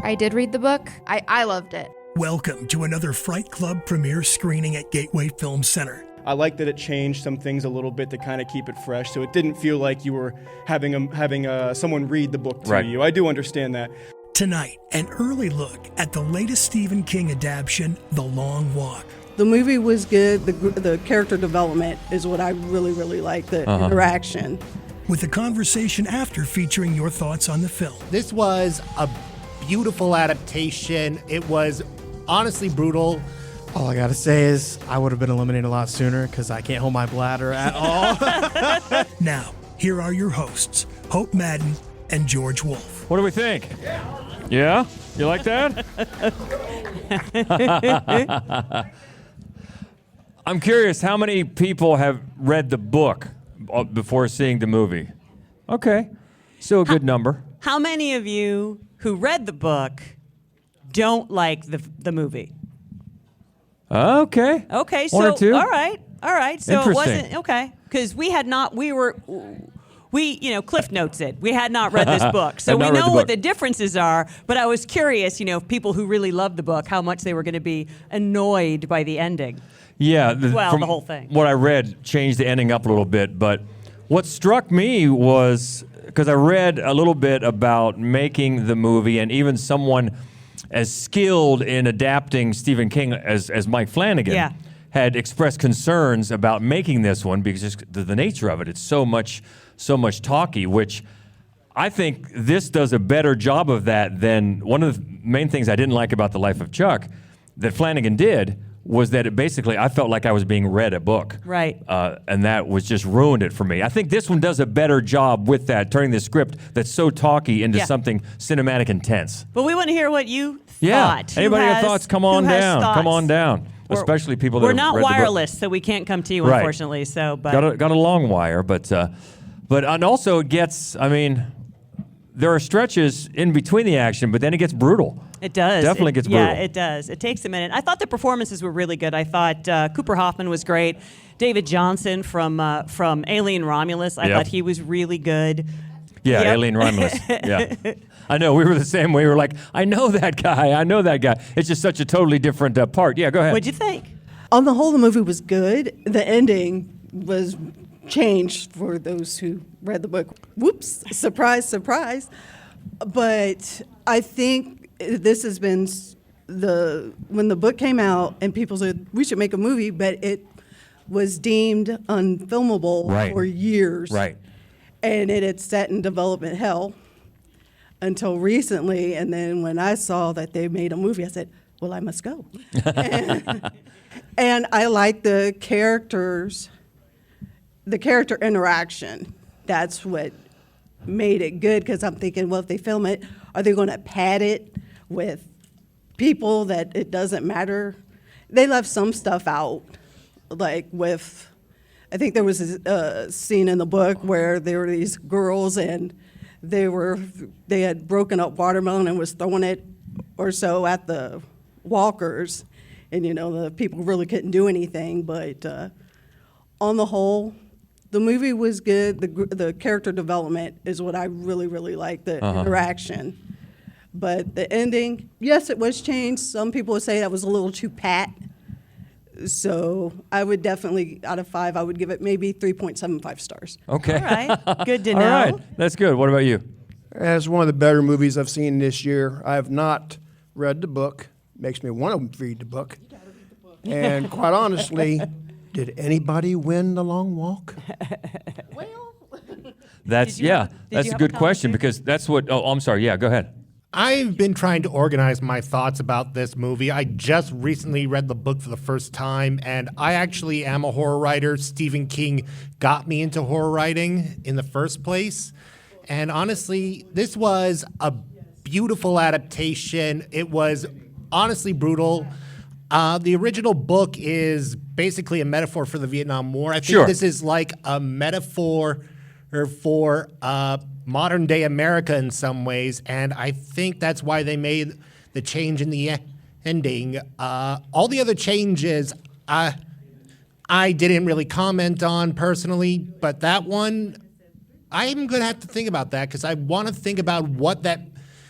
I did read the book. I loved it. Welcome to another Fright Club premiere screening at Gateway Film Center. I like that it changed some things a little bit to kind of keep it fresh, so it didn't feel like you were having someone read the book to you. I do understand that. Tonight, an early look at the latest Stephen King adaptation, The Long Walk. The movie was good. The character development is what I really, really like, the interaction. With a conversation after featuring your thoughts on the film. This was a beautiful adaptation. It was honestly brutal. All I gotta say is I would have been eliminated a lot sooner because I can't hold my bladder at all. Now, here are your hosts, Hope Madden and George Wolf. What do we think? Yeah? You like that? I'm curious, how many people have read the book before seeing the movie? Okay, still a good number. How many of you who read the book don't like the movie? Okay. Okay, so one or two. all right. So it Interesting. wasn't okay because we Cliff Notes it. We had not read this book, so we know what the differences are. But I was curious, people who really loved the book, how much they were going to be annoyed by the ending. Yeah, the whole thing. What I read changed the ending up a little bit, but what struck me was, because I read a little bit about making the movie, and even someone as skilled in adapting Stephen King as Mike Flanagan had expressed concerns about making this one because just the nature of it. It's so much talky, which I think this does a better job of that than one of the main things I didn't like about The Life of Chuck that Flanagan did was that I felt like I was being read a book. Right. And that was just ruined it for me. I think this one does a better job with that, turning the script that's so talky into something cinematic intense. But we want to hear what you Yeah. thought. Anybody have thoughts? Come on down. Thoughts? Come on down. Especially people that we're have not read wireless, the book. so we can't come to you, Right. unfortunately. So, but got a long wire, but and also it gets. I mean, there are stretches in between the action, but then it gets brutal. It does. Definitely gets brutal. Yeah, it does. It takes a minute. I thought the performances were really good. I thought Cooper Hoffman was great. David Johnson from Alien Romulus, I thought he was really good. Yeah, Alien Romulus. Yeah. I know, we were the same way. We were like, I know that guy. It's just such a totally different part. Yeah, go ahead. What'd you think? On the whole, the movie was good. The ending was changed for those who read the book. Whoops, surprise, surprise. But I think this has been when the book came out and people said, we should make a movie, but it was deemed unfilmable for years. Right. And it had sat in development hell until recently. And then when I saw that they made a movie, I said, well, I must go. And I like the character interaction. That's what made it good, because I'm thinking, well, if they film it, are they going to pad it with people that it doesn't matter? They left some stuff out, like with, I think there was a scene in the book where there were these girls and they had broken up watermelon and was throwing it or so at the walkers, and the people really couldn't do anything. But on the whole, the movie was good. The character development is what I really, really like, the interaction. But the ending, yes, it was changed. Some people would say that was a little too pat. So I would definitely, out of 5, I would give it maybe 3.75 stars. Okay. All right. Good to know. All right. That's good. What about you? It's one of the better movies I've seen this year. I have not read the book. Makes me want to read the book. You gotta read the book. And quite honestly, did anybody win The Long Walk? Well, That's a good question, because that's what. Oh, I'm sorry. Yeah, go ahead. I've been trying to organize my thoughts about this movie. I just recently read the book for the first time, and I actually am a horror writer. Stephen King got me into horror writing in the first place. And honestly, this was a beautiful adaptation. It was honestly brutal. The original book is basically a metaphor for the Vietnam War. I think this is like a metaphor for modern day America in some ways, and I think that's why they made the change in the ending. All the other changes I didn't really comment on personally, but that one, I'm going to have to think about that, because I want to think about what that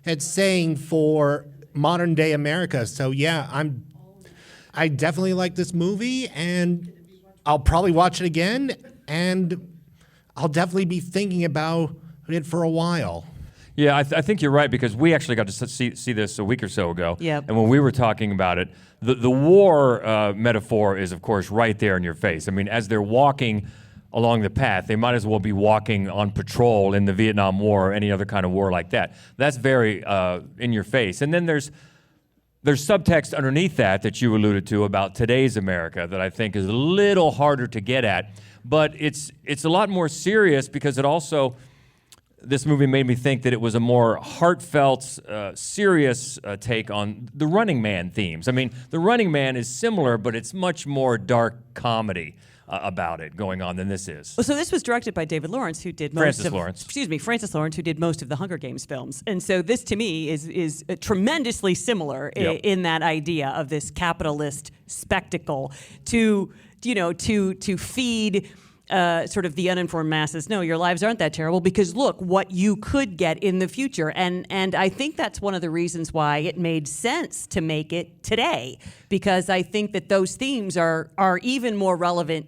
it's saying for modern day America. So yeah, I definitely like this movie, and I'll probably watch it again, and I'll definitely be thinking about it for a while. Yeah, I think you're right, because we actually got to see this a week or so ago. Yep. And when we were talking about it, the war metaphor is, of course, right there in your face. I mean, as they're walking along the path, they might as well be walking on patrol in the Vietnam War or any other kind of war like that. That's very in your face. And then there's subtext underneath that you alluded to about today's America that I think is a little harder to get at. But it's a lot more serious, because it also... This movie made me think that it was a more heartfelt, serious take on the Running Man themes. I mean, the Running Man is similar, but it's much more dark comedy about it going on than this is. Well, so this was directed by David Lawrence, who did Francis Lawrence, who did most of the Hunger Games films. And so this, to me, is tremendously similar Yep. in that idea of this capitalist spectacle to feed sort of the uninformed masses. No, your lives aren't that terrible, because look what you could get in the future. And I think that's one of the reasons why it made sense to make it today, because I think that those themes are even more relevant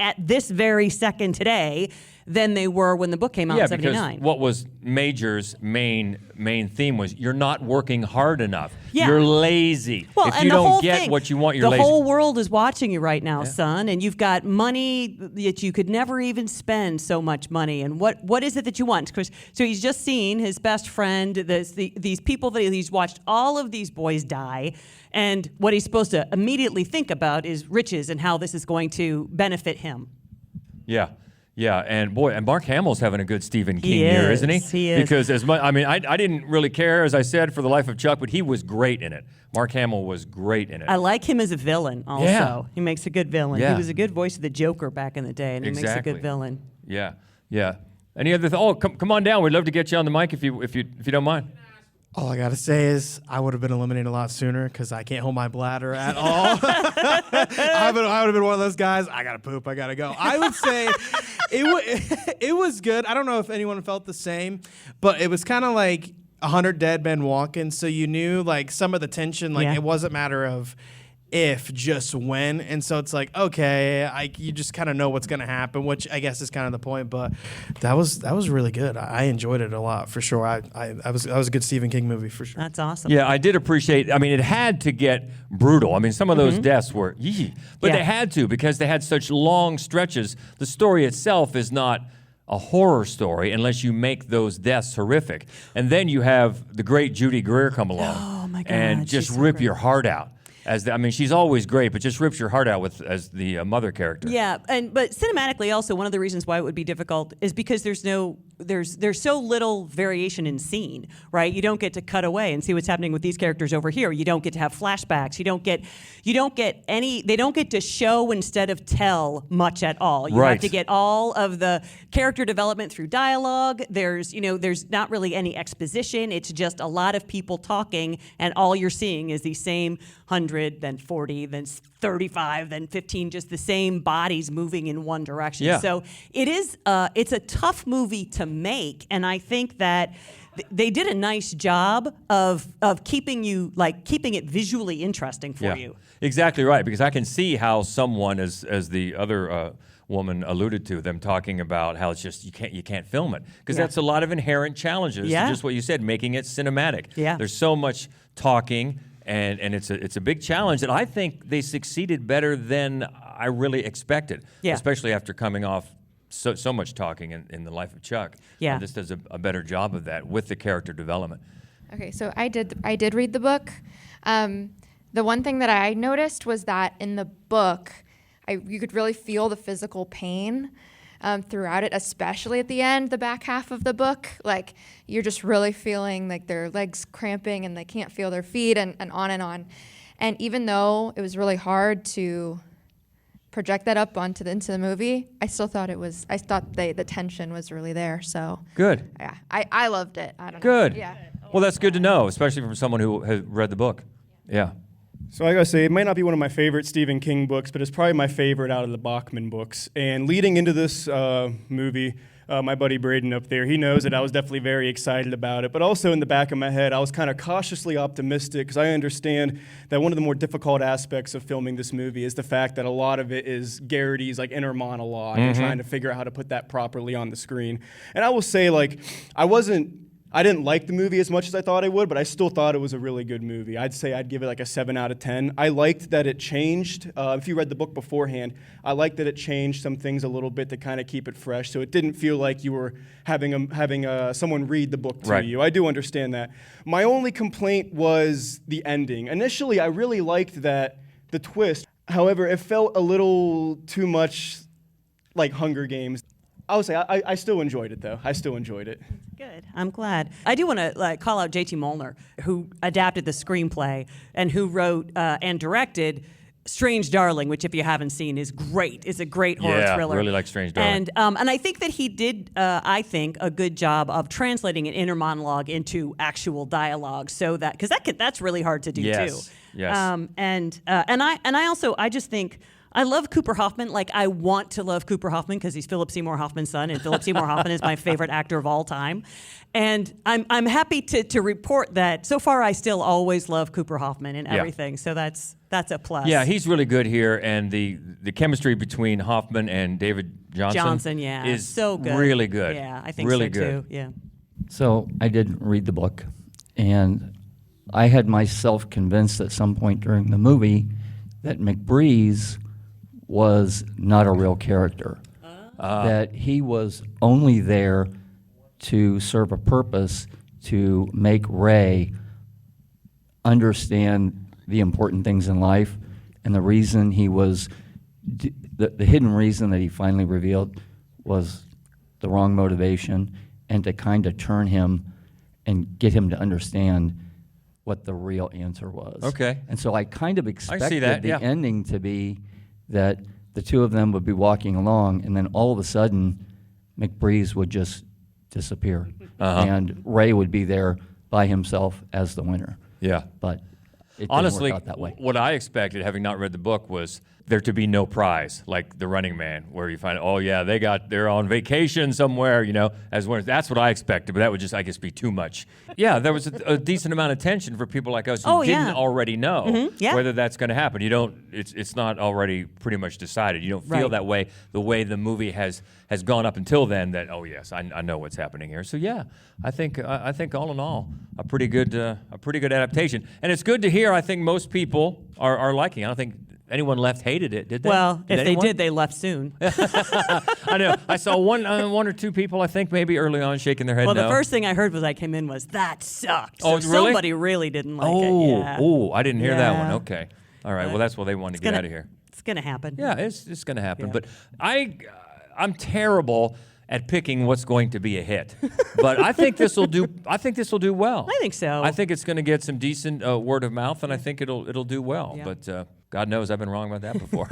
at this very second today than they were when the book came out in '79. Because what was Major's main theme was, you're not working hard enough. Yeah. You're lazy. Well, if and you the don't whole get thing, what you want, you're lazy. The whole world is watching you right now, son, and you've got money that you could never even spend so much money. And what is it that you want? So he's just seen his best friend, these people that he's watched all of these boys die, and what he's supposed to immediately think about is riches and how this is going to benefit him. Yeah. Yeah, and Mark Hamill's having a good Stephen King year, isn't he? He is. Because I didn't really care, as I said, for The Life of Chuck, but he was great in it. Mark Hamill was great in it. I like him as a villain also. Yeah. He makes a good villain. Yeah. He was a good voice of the Joker back in the day, and he makes a good villain. Yeah, yeah. Any other? Come on down. We'd love to get you on the mic if you don't mind. All I gotta say is I would have been eliminated a lot sooner because I can't hold my bladder at all. I would have been one of those guys. I gotta poop. I gotta go. I would say it was good. I don't know if anyone felt the same, but it was kind of like 100 Dead Men Walking. So you knew like some of the tension. Like it wasn't a matter of if, just when. And so it's like, okay, you just kind of know what's going to happen, which I guess is kind of the point. But that was really good. I enjoyed it a lot, for sure. That was a good Stephen King movie, for sure. That's awesome. Yeah, I did appreciate, it had to get brutal. I mean, some of those deaths were, but they had to, because they had such long stretches. The story itself is not a horror story unless you make those deaths horrific. And then you have the great Judy Greer come along and just rip your heart out. She's always great, but just rips your heart out as the mother character. Yeah, but cinematically also, one of the reasons why it would be difficult is because there's so little variation in scene, right? You don't get to cut away and see what's happening with these characters over here. You don't get to have flashbacks. They don't get to show instead of tell much at all. You have to get all of the character development through dialogue. There's not really any exposition. It's just a lot of people talking, and all you're seeing is these same 100, then 40, then 35, then 15, just the same bodies moving in one direction. Yeah. So it's a tough movie to make, and I think that they did a nice job of keeping it visually interesting for you. Exactly right, because I can see how someone, as the other woman alluded to, them talking about how it's just you can't film it, because that's a lot of inherent challenges to just what you said, making it cinematic. Yeah. There's so much talking. And it's a big challenge that I think they succeeded better than I really expected, especially after coming off so much talking in The Life of Chuck. Yeah. This does a better job of that with the character development. Okay, so I did read the book. The one thing that I noticed was that in the book, you could really feel the physical pain throughout it, especially at the end, the back half of the book. Like, you're just really feeling like their legs cramping and they can't feel their feet, and on and on. And even though it was really hard to project that up into the movie, I thought the tension was really there. So Good. yeah, I loved it. I don't know. Good. Yeah. Well, that's good to know, especially from someone who has read the book. Yeah. So I gotta say, it might not be one of my favorite Stephen King books, but it's probably my favorite out of the Bachman books. And leading into this movie, my buddy Braden up there, he knows that I was definitely very excited about it. But also in the back of my head, I was kind of cautiously optimistic because I understand that one of the more difficult aspects of filming this movie is the fact that a lot of it is Garrity's like inner monologue and trying to figure out how to put that properly on the screen. And I will say, like, I didn't like the movie as much as I thought I would, but I still thought it was a really good movie. I'd say I'd give it like a 7 out of 10. I liked that it changed. If you read the book beforehand, I liked that it changed some things a little bit to kind of keep it fresh, so it didn't feel like you were having someone read the book to you. I do understand that. My only complaint was the ending. Initially, I really liked the twist. However, it felt a little too much like Hunger Games. I would say I still enjoyed it, though. I still enjoyed it. Good. I'm glad. I do want to call out J.T. Molnar, who adapted the screenplay and who wrote and directed Strange Darling, which, if you haven't seen, is great. It's a great horror thriller. Yeah, really like Strange Darling. And I think that he did, a good job of translating an inner monologue into actual dialogue, so that because that's really hard to do too. Yes. And I just think. I love Cooper Hoffman. Like, I want to love Cooper Hoffman because he's Philip Seymour Hoffman's son, and Philip Seymour Hoffman is my favorite actor of all time. And I'm happy to report that so far I still always love Cooper Hoffman and everything. So that's a plus. Yeah, he's really good here, and the chemistry between Hoffman and David Johnson is so good. Really good. Yeah, I think really so good. too. Yeah. So I did read the book, and I had myself convinced at some point during the movie that McBreeze was not a real character, that he was only there to serve a purpose to make Ray understand the important things in life, and the reason he was, the hidden reason that he finally revealed was the wrong motivation, and to kind of turn him and get him to understand what the real answer was. Okay. And so I kind of expected that, the yeah. ending to be that the two of them would be walking along, and then all of a sudden, McBreeze would just disappear, and Ray would be there by himself as the winner. Yeah. But it Honestly, didn't work out that way. what I expected, having not read the book, was there to be no prize, like The Running Man, where you find, oh yeah, they're on vacation somewhere, as winners. That's what I expected, but that would just, I guess, be too much. Yeah, there was a decent amount of tension for people like us who didn't already know whether that's going to happen. You don't. It's not already pretty much decided. You don't feel that way. The way the movie has gone up until then, that yes, I know what's happening here. So yeah, I think all in all, a pretty good adaptation, and it's good to hear. I think most people are liking. I don't think anyone left hated it, did they? Well, if anyone? they did, they left soon. I know. I saw one or two people, I think, maybe early on, shaking their head Well, no. the first thing I heard was I came in was, that sucked. So Oh, really? somebody really didn't like it. Yeah. Oh, I didn't hear that one. Yeah. Okay. All right. Well, that's why they wanted to get out of here. It's going to happen. Yeah, it's going to happen. Yeah. But I'm terrible at picking what's going to be a hit. But I think this will do well. I think so. I think it's going to get some decent word of mouth, and I think it'll do well. Yeah. But God knows I've been wrong about that before.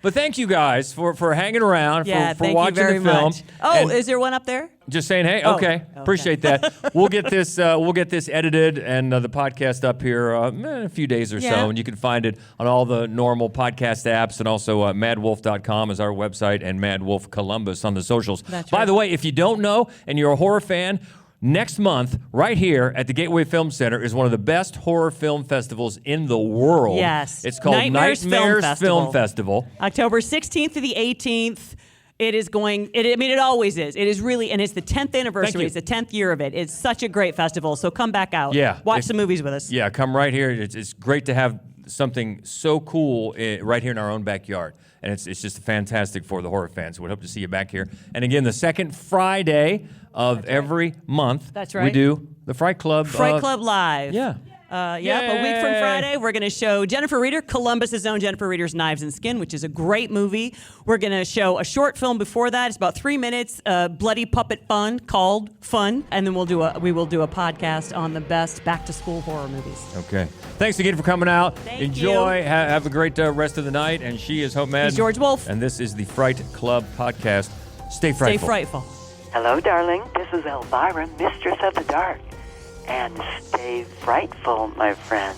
But thank you guys for hanging around, for thank watching you very the film. much. Oh, And is there one up there? just saying, hey, Oh, okay, okay. appreciate that. We'll get this edited and the podcast up here in a few days or Yeah. so, and you can find it on all the normal podcast apps, and also madwolf.com is our website, and Mad Wolf Columbus on the socials. That's By right. the way, if you don't know and you're a horror fan, next month, right here at the Gateway Film Center, is one of the best horror film festivals in the world. Yes. It's called Nightmares Film Festival. October 16th to the 18th. It is going, it always is. It is really, and it's the 10th anniversary. you. It's the 10th year of it. It's such a great festival. So come back out. Yeah. Watch some movies with us. Yeah, come right here. It's great to have something so cool right here in our own backyard. And it's just fantastic for the horror fans. So we hope to see you back here. And again, the second Friday of every month, That's we right. do the Fright Club. Fright Club Live. Yeah. A week from Yay. Friday, we're going to show Jennifer Reeder, Columbus's own Jennifer Reeder's Knives and Skin, which is a great movie. We're going to show a short film before that. It's about 3 minutes, bloody puppet fun called Fun, and then we will do a podcast on the best back-to-school horror movies. Okay. Thanks again for coming out. Thank Enjoy. you. Have a great rest of the night. And she is Hope Madden. He's George Wolf. And this is the Fright Club podcast. Stay frightful. Stay frightful. Hello, darling. This is Elvira, Mistress of the Dark. And stay frightful, my friend.